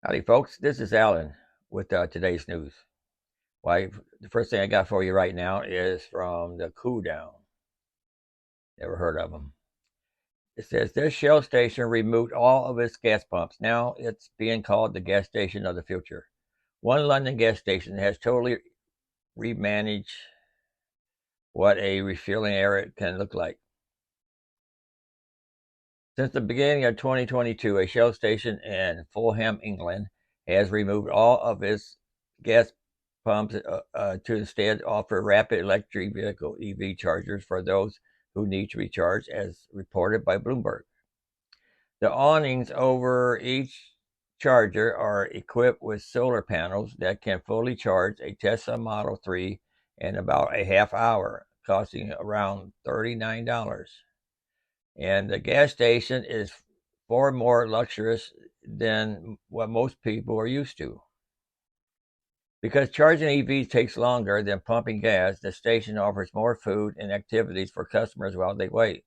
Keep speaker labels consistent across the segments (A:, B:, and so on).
A: Howdy, folks. This is Alan with today's news. Why, the first thing I got for you right now is from the Cool Down. Never heard of them. It says this Shell station removed all of its gas pumps. Now it's being called the gas station of the future. One London gas station has totally remanaged what a refueling area can look like. Since the beginning of 2022, a Shell station in Fulham, England, has removed all of its gas pumps to instead offer rapid electric vehicle EV chargers for those who need to recharge, as reported by Bloomberg. The awnings over each charger are equipped with solar panels that can fully charge a Tesla Model 3 in about a half hour, costing around $39. And the gas station is far more luxurious than what most people are used to. Because charging EVs takes longer than pumping gas, the station offers more food and activities for customers while they wait.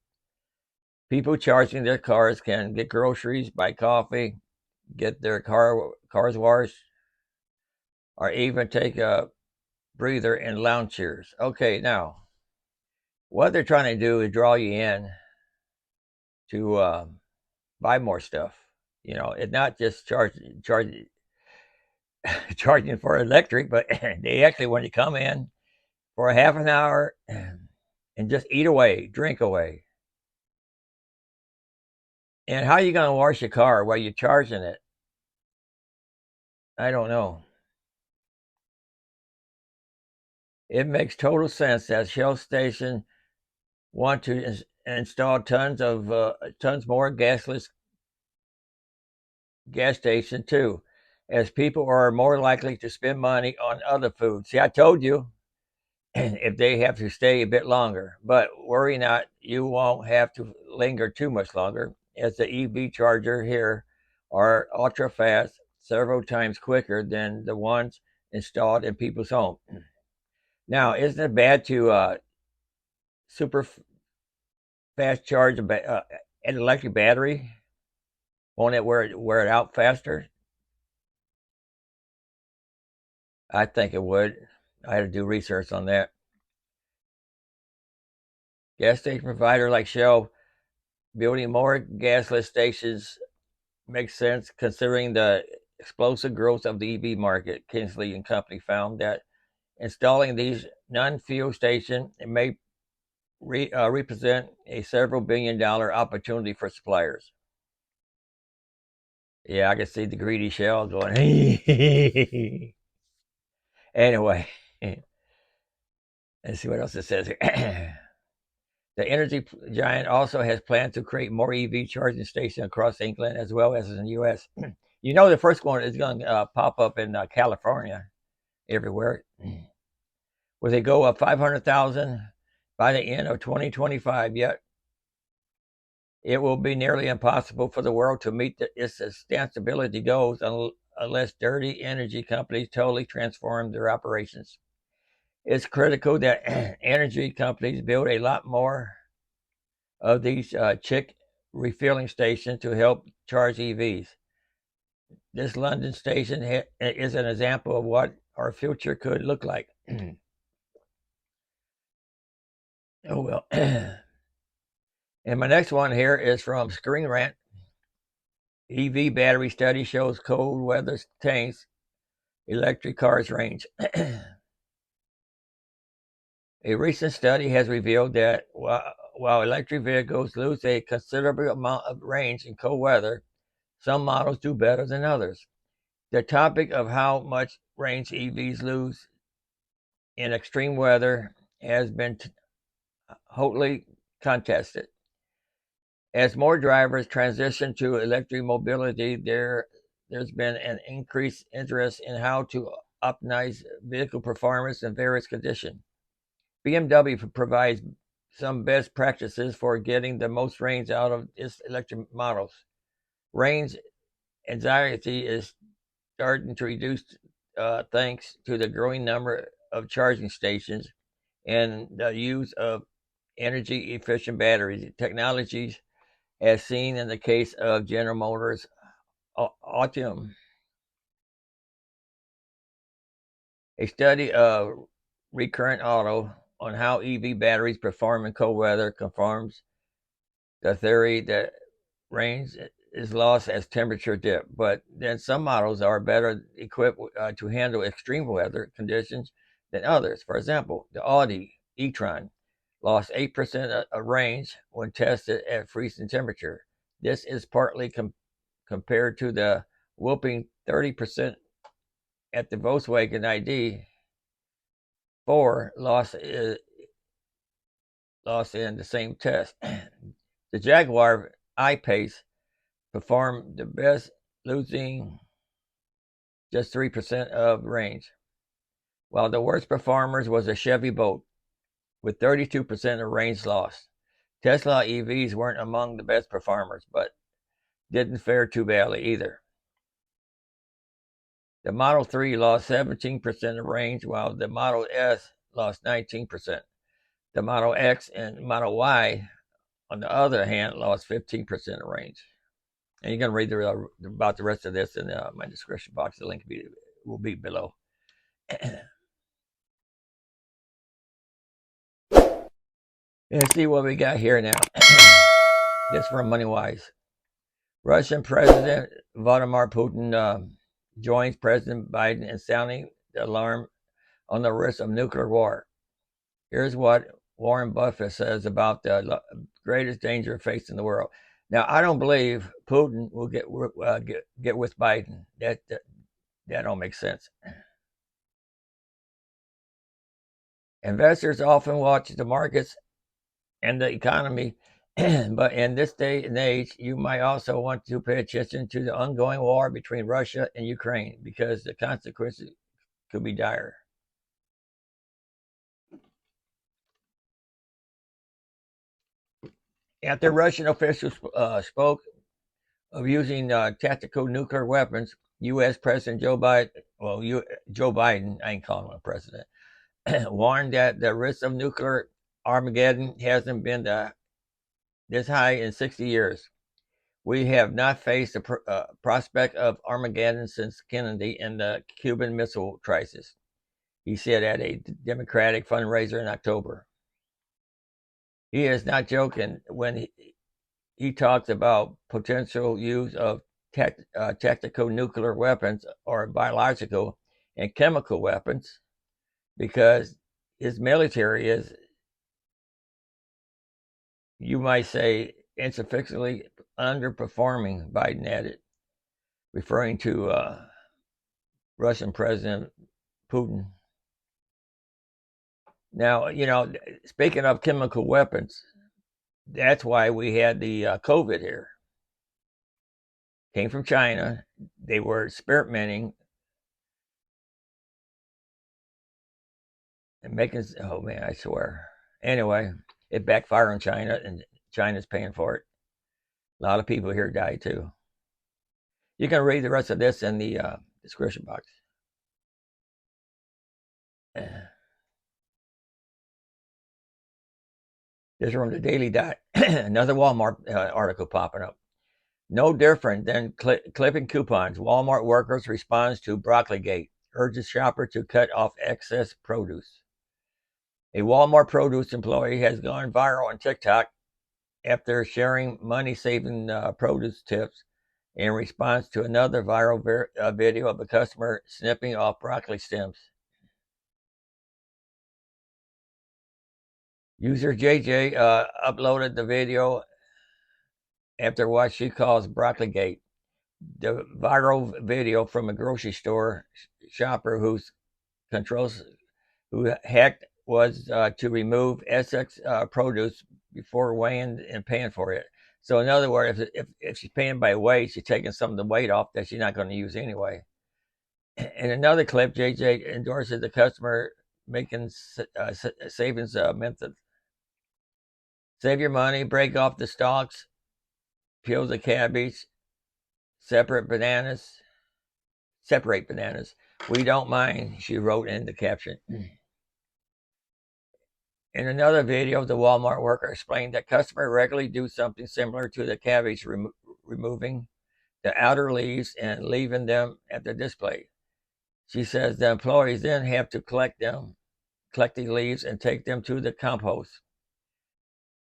A: People charging their cars can get groceries, buy coffee, get their cars washed, or even take a breather in lounge chairs. Okay, now, what they're trying to do is draw you in to buy more stuff. You know, it's not just charging for electric, but they actually want you to come in for a half an hour and just eat away, drink away. And how are you going to wash your car while you're charging it? I don't know. It makes total sense that Shell station want to install tons more gasless gas station too, as people are more likely to spend money on other food. See, I told you if they have to stay a bit longer, but worry not, you won't have to linger too much longer, as the EV charger here are ultra fast, several times quicker than the ones installed in people's homes. Now, isn't it bad to super fast charge an electric battery? Won't it wear it out faster? I think it would. I had to do research on that. Gas station provider like Shell building more gasless stations makes sense considering the explosive growth of the EV market. Kinsley and Company found that installing these non-fuel stations may represent a several $billion opportunity for suppliers. Yeah, I can see the greedy Shell going, anyway. Let's see what else it says here. The energy giant also has plans to create more EV charging stations across England as well as in the U.S. You know, the first one is going to pop up in California, everywhere, where they go up 500,000 by the end of 2025. Yet it will be nearly impossible for the world to meet its sustainability goals unless dirty energy companies totally transform their operations. It's critical that energy companies build a lot more of these chick refueling stations to help charge EVs. This London station is an example of what our future could look like. Oh, well. And my next one here is from Screen Rant. EV battery study shows cold weather tanks electric cars range. A recent study has revealed that while electric vehicles lose a considerable amount of range in cold weather, some models do better than others. The topic of how much range EVs lose in extreme weather has been hotly contested. As more drivers transition to electric mobility, there's been an increased interest in how to optimize vehicle performance in various conditions. BMW provides some best practices for getting the most range out of its electric models. Range anxiety is starting to reduce thanks to the growing number of charging stations and the use of energy efficient batteries technologies, as seen in the case of General Motors Ultium. A study of Recurrent Auto on how EV batteries perform in cold weather confirms the theory that range is lost as temperature dip, but then some models are better equipped to handle extreme weather conditions than others. For example, the Audi e-tron lost 8% of range when tested at freezing temperature. This is partly compared to the whooping 30% at the Volkswagen ID4 lost in the same test. The Jaguar I-Pace performed the best, losing just 3% of range, while the worst performers was a Chevy Bolt with 32% of range lost. Tesla EVs weren't among the best performers, but didn't fare too badly either. The Model 3 lost 17% of range, while the Model S lost 19%. The Model X and Model Y, on the other hand, lost 15% of range. And you can read about the rest of this in my description box. The link will be below. Let's see what we got here now. This from MoneyWise. Russian President Vladimir Putin joins President Biden in sounding the alarm on the risk of nuclear war. Here's what Warren Buffett says about the greatest danger facing the world. Now, I don't believe Putin will get with Biden. That don't make sense. Investors often watch the markets and the economy, but in this day and age, you might also want to pay attention to the ongoing war between Russia and Ukraine because the consequences could be dire. After Russian officials spoke of using tactical nuclear weapons, U.S. President Joe Biden, I ain't calling him a president, warned that the risk of nuclear Armageddon hasn't been this high in 60 years. We have not faced the prospect of Armageddon since Kennedy and the Cuban Missile Crisis, he said at a Democratic fundraiser in October. He is not joking when he talks about potential use of tactical nuclear weapons or biological and chemical weapons, because his military is, you might say, insufficiently underperforming, Biden added, referring to Russian President Putin. Now, speaking of chemical weapons, that's why we had the COVID here. Came from China. They were experimenting and making, oh man, I swear. Anyway, it backfired on China, and China's paying for it. A lot of people here died too. You can read the rest of this in the description box. This is from the Daily Dot. Another Walmart article popping up. No different than clipping coupons. Walmart workers responds to Broccoligate, urges shopper to cut off excess produce. A Walmart produce employee has gone viral on TikTok after sharing money-saving produce tips in response to another viral video of a customer snipping off broccoli stems. User JJ uploaded the video after what she calls Broccoligate, the viral video from a grocery store shopper who hacked was to remove excess produce before weighing and paying for it. So in other words, if she's paying by weight, she's taking some of the weight off that she's not going to use anyway. In another clip, JJ endorses the customer making savings method. Save your money, break off the stalks, peel the cabbage, separate bananas. We don't mind, she wrote in the caption. In another video, the Walmart worker explained that customers regularly do something similar to the cabbage, removing the outer leaves and leaving them at the display. She says the employees then have to collect the leaves and take them to the compost.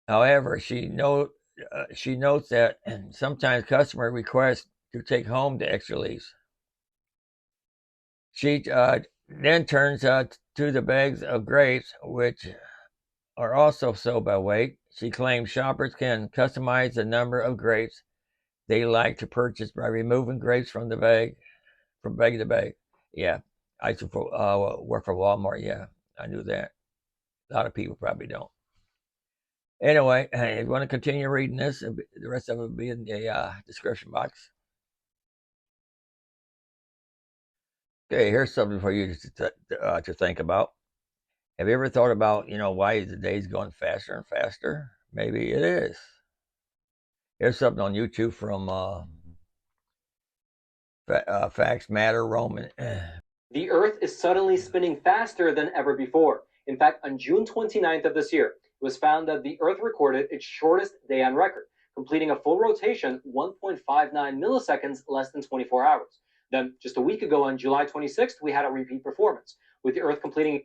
A: However, she notes that sometimes customers request to take home the extra leaves. She then turns to the bags of grapes, which are also sold by weight. She claims shoppers can customize the number of grapes they like to purchase by removing grapes from the bag, from bag to bag. Yeah, I used to work for Walmart. Yeah, I knew that. A lot of people probably don't. Anyway, if you want to continue reading this, the rest of it will be in the description box. Okay, here's something for you to think about. Have you ever thought about, why the day's going faster and faster? Maybe it is. Here's something on YouTube from Facts Matter Roman.
B: The Earth is suddenly spinning faster than ever before. In fact, on June 29th of this year, it was found that the Earth recorded its shortest day on record, completing a full rotation 1.59 milliseconds less than 24 hours. Then, just a week ago on July 26th, we had a repeat performance, with the Earth completing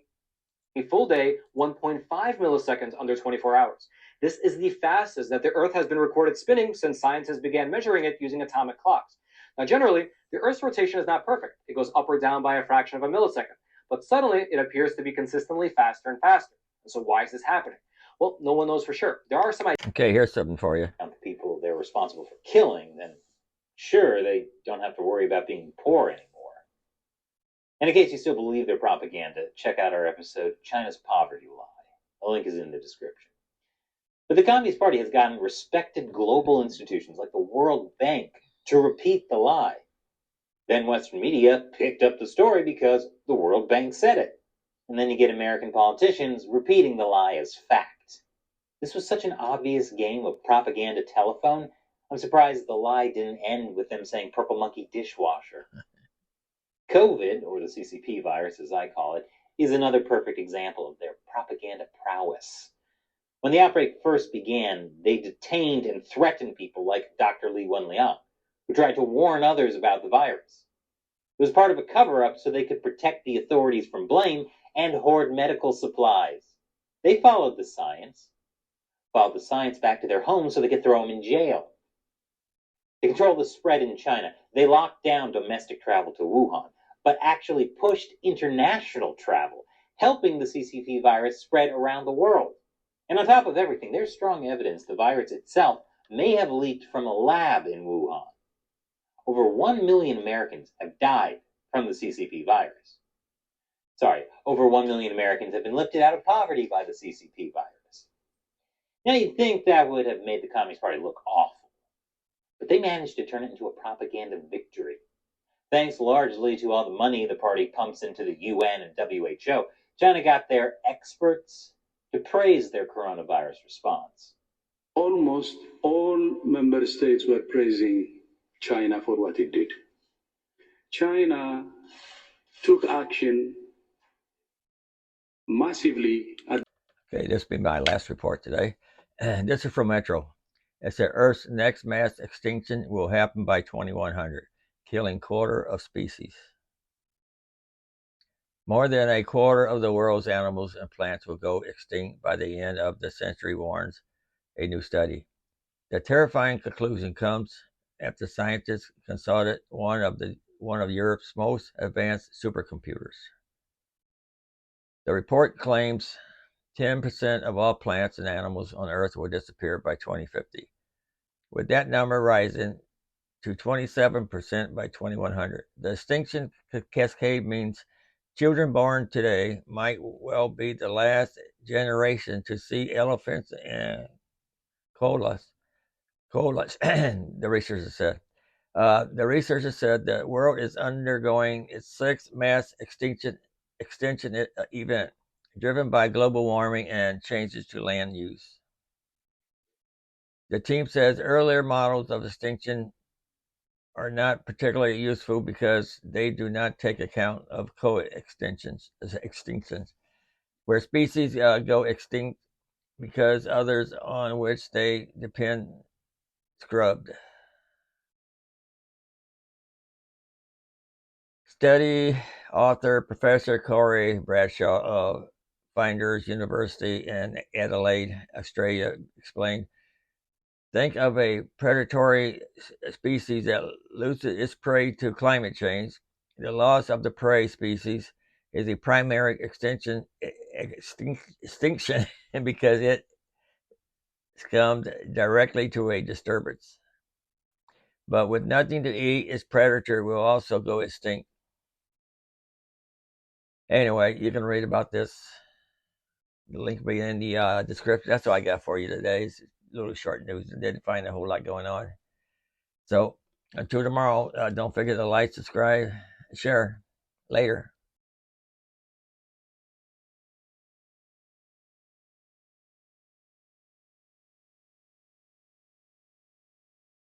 B: a full day 1.5 milliseconds under 24 hours. This is the fastest that the Earth has been recorded spinning since scientists began measuring it using atomic clocks. Now, generally, the Earth's rotation is not perfect. It goes up or down by a fraction of a millisecond. But suddenly, it appears to be consistently faster and faster. And so why is this happening? Well, no one knows for sure. There are some ideas.
A: Okay, here's something for you.
C: The people they're responsible for killing, then sure, they don't have to worry about being poor anymore. And in case you still believe their propaganda, check out our episode, China's Poverty Lie. The link is in the description. But the Communist Party has gotten respected global institutions like the World Bank to repeat the lie. Then Western media picked up the story because the World Bank said it. And then you get American politicians repeating the lie as fact. This was such an obvious game of propaganda telephone, I'm surprised the lie didn't end with them saying purple monkey dishwasher. COVID, or the CCP virus as I call it, is another perfect example of their propaganda prowess. When the outbreak first began, they detained and threatened people like Dr. Li Wenliang, who tried to warn others about the virus. It was part of a cover-up so they could protect the authorities from blame and hoard medical supplies. They followed the science back to their homes so they could throw them in jail. To control the spread in China, they locked down domestic travel to Wuhan, but actually pushed international travel, helping the CCP virus spread around the world. And on top of everything, there's strong evidence the virus itself may have leaked from a lab in Wuhan. Over 1 million Americans have died from the CCP virus. Over 1 million Americans have been lifted out of poverty by the CCP virus. Now, you'd think that would have made the Communist Party look awful, but they managed to turn it into a propaganda victory. Thanks largely to all the money the party pumps into the UN and WHO, China got their experts to praise their coronavirus response.
D: Almost all member states were praising China for what it did. China took action massively.
A: Okay, this will be my last report today. This is from Metro. It said Earth's next mass extinction will happen by 2100, killing quarter of species. More than a quarter of the world's animals and plants will go extinct by the end of the century, warns a new study. The terrifying conclusion comes after scientists consulted one of Europe's most advanced supercomputers. The report claims 10% of all plants and animals on Earth will disappear by 2050, with that number rising to 27% by 2100. The extinction cascade means children born today might well be the last generation to see elephants and koalas, the researchers said. The researchers said the world is undergoing its sixth mass extinction event, driven by global warming and changes to land use. The team says earlier models of extinction are not particularly useful because they do not take account of extinctions, where species go extinct because others on which they depend scrubbed. Study author Professor Corey Bradshaw of Flinders University in Adelaide, Australia, explained, think of a predatory species that loses its prey to climate change. The loss of the prey species is a primary extinction because it succumbed directly to a disturbance. But with nothing to eat, its predator will also go extinct. Anyway, you can read about this. The link will be in the description. That's all I got for you today. It's a little short news. I didn't find a whole lot going on. So until tomorrow, don't forget to like, subscribe, share. Later.